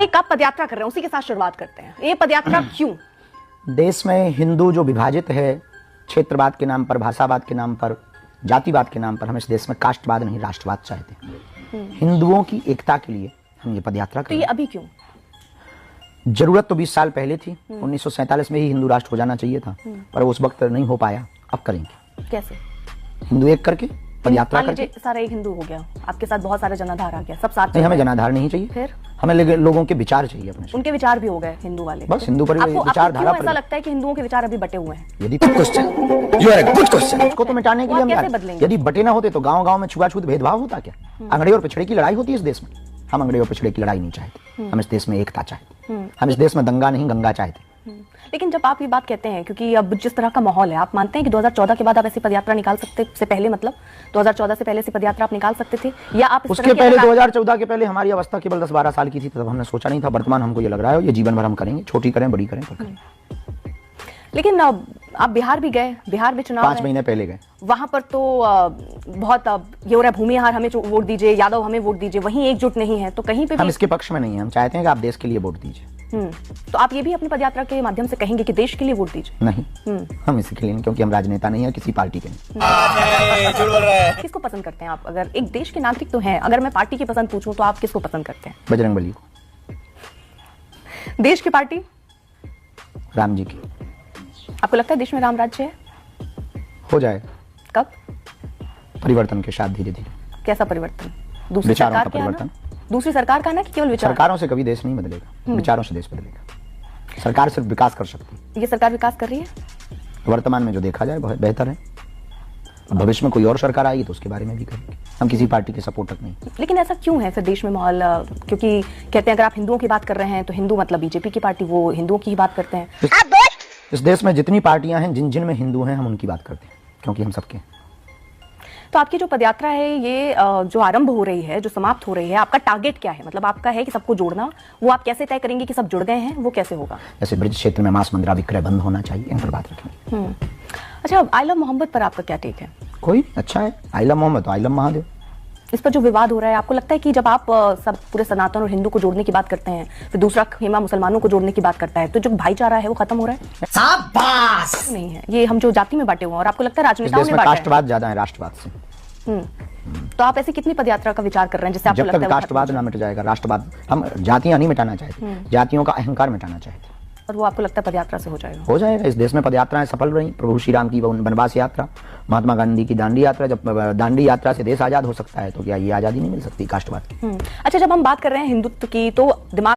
कि कब पदयात्रा कर रहे हैं उसी के साथ शुरुआत करते हैं। ये पदयात्रा क्यों? देश में हिंदू जो विभाजित है क्षेत्रवाद के नाम पर, भाषावाद के नाम पर, जातिवाद के नाम पर, हम इस देश में कास्टवाद नहीं राष्ट्रवाद चाहते हैं। हिंदुओं की एकता के लिए हम ये पदयात्रा कर तो ये अभी क्यों? जरूरत तो 20 साल पहले थी। 1947 में ही हिंदू राष्ट्र हो जाना चाहिए था, पर उस वक्त नहीं हो पाया। अब करेंगे कैसे? हिंदू एक करके पदयात्रा करके। सारा एक हिंदू हो गया, आपके साथ बहुत सारा जनाधार आ गया, सब साथ। नहीं, हमें जनाधार नहीं चाहिए, फिर हमें लोगों के विचार चाहिए अपने। उनके विचार भी हो गए हिंदू वाले, बस हिंदू पर विचारधारा पर। ऐसा लगता है कि हिंदुओं के विचार अभी बटे हुए हैं। यदि इसको तो मिटाने के लिए हम कैसे बदलेंगे? यदि बटे ना होते तो गांव-गांव में छुआछूत भेदभाव होता क्या? अंगड़े और पिछड़े की लड़ाई होती है इस देश में। हम अंगड़े और पिछड़े की लड़ाई नहीं चाहते, हम इस देश में एकता चाहते। हम इस देश में दंगा नहीं गंगा चाहते। लेकिन जब आप ये बात कहते हैं, क्योंकि अब जिस तरह का माहौल है, आप मानते हैं कि 2014 के बाद आप ऐसी पदयात्रा निकाल सकते से पहले, मतलब 2014 से पहले ऐसी पदयात्रा आप निकाल सकते थे, या आप उसके पहले 2014 के पहले हमारी अवस्था केवल 10-12 साल की थी, तब हमने सोचा नहीं था। वर्तमान हमको ये लग रहा है ये जीवन भर हम करेंगे, छोटी करें बड़ी करें पर करें। लेकिन आप बिहार भी गए, बिहार में चुनाव 5 महीने पहले गए, वहां पर तो बहुत ये हो रहा है, भूमिहार हमें वोट दीजिए, यादव हमें वोट दीजिए, वहीं एकजुट नहीं है। तो कहीं पे हम इसके पक्ष में नहीं है, हम चाहते हैं कि आप देश के लिए वोट दीजिए। तो आप ये भी अपनी पदयात्रा के माध्यम से कहेंगे कि देश के लिए वोट दीजिए? नहीं, हम इसी के लिए नहीं, क्योंकि हम राजनेता नहीं है किसी पार्टी के नहीं। किसको पसंद करते हैं आप? अगर एक देश के नागरिक तो हैं, अगर मैं पार्टी की पसंद पूछूं तो आप किसको पसंद करते हैं? बजरंगबली को। देश की पार्टी? राम जी की। आपको लगता है देश में राम राज्य है? हो जाए। कब? परिवर्तन के साथ धीरे धीरे। कैसा परिवर्तन? दूसरी सरकार का परिवर्तन? दूसरी सरकार का ना, कि केवल विचार? सरकारों से कभी देश नहीं बदलेगा, विचारों से देश बदलेगा। सरकार सिर्फ विकास कर सकती है। ये सरकार विकास कर रही है? वर्तमान में जो देखा जाए बहुत बेहतर है। भविष्य में कोई और सरकार आएगी तो उसके बारे में भी करेंगे। हम किसी पार्टी के सपोर्टर नहीं। लेकिन ऐसा क्यों है फिर देश में माहौल? क्योंकि कहते हैं अगर आप हिंदुओं की बात कर रहे हैं तो हिंदू मतलब बीजेपी की पार्टी, वो हिंदुओं की ही बात करते हैं। इस देश में जितनी पार्टियां हैं, जिन में हिंदू हैं, हम उनकी बात करते हैं, क्योंकि हम सबके। तो आपकी जो पदयात्रा है, ये जो आरंभ हो रही है, जो समाप्त हो रही है, आपका टारगेट क्या है? मतलब आपका है कि सबको जोड़ना, वो आप कैसे तय करेंगे कि सब जुड़ गए हैं? वो कैसे होगा? जैसे ब्रज क्षेत्र में मांस मंदिरा विक्रय बंद होना चाहिए, इन पर बात रखेंगे। अच्छा, आई लव मोहम्मद पर आपका क्या टेक है? कोई अच्छा है, आई लव मोहम्मद तो आई लव महादेव। इस पर जो विवाद हो रहा है, आपको लगता है कि जब आप सब पूरे सनातन और हिंदू को जोड़ने की बात करते हैं, फिर दूसरा खेमा मुसलमानों को जोड़ने की बात करता है, तो जो भाईचारा है वो खत्म हो रहा है? शाबाश! नहीं है, ये हम जो जाति में बांटे हुए हैं, और आपको लगता है राजनेताओं ने बांटा है? कास्टवाद ज्यादा है राष्ट्रवाद से। तो आप ऐसी कितनी पदयात्रा का विचार कर रहे हैं जिससे आपको लगता है जब तक कास्टवाद ना मिट जाएगा, राष्ट्रवाद, हम जातियां नहीं मिटाना चाहते, जातियों का अहंकार मिटाना चाहते। और वो आपको लगता है पदयात्रा से हो जाएगा? हो जाएगा। इस देश में पदयात्राएं सफल रही। प्रभु श्री राम की वनवास यात्रा, महात्मा गांधी की दांडी यात्रा। जब दांडी यात्रा से देश आजाद हो सकता है तो क्या ये आजादी नहीं मिल सकती कास्टवाद की? अच्छा, जब हम बात कर रहे हैं हिंदुत्व की, तो दिमाग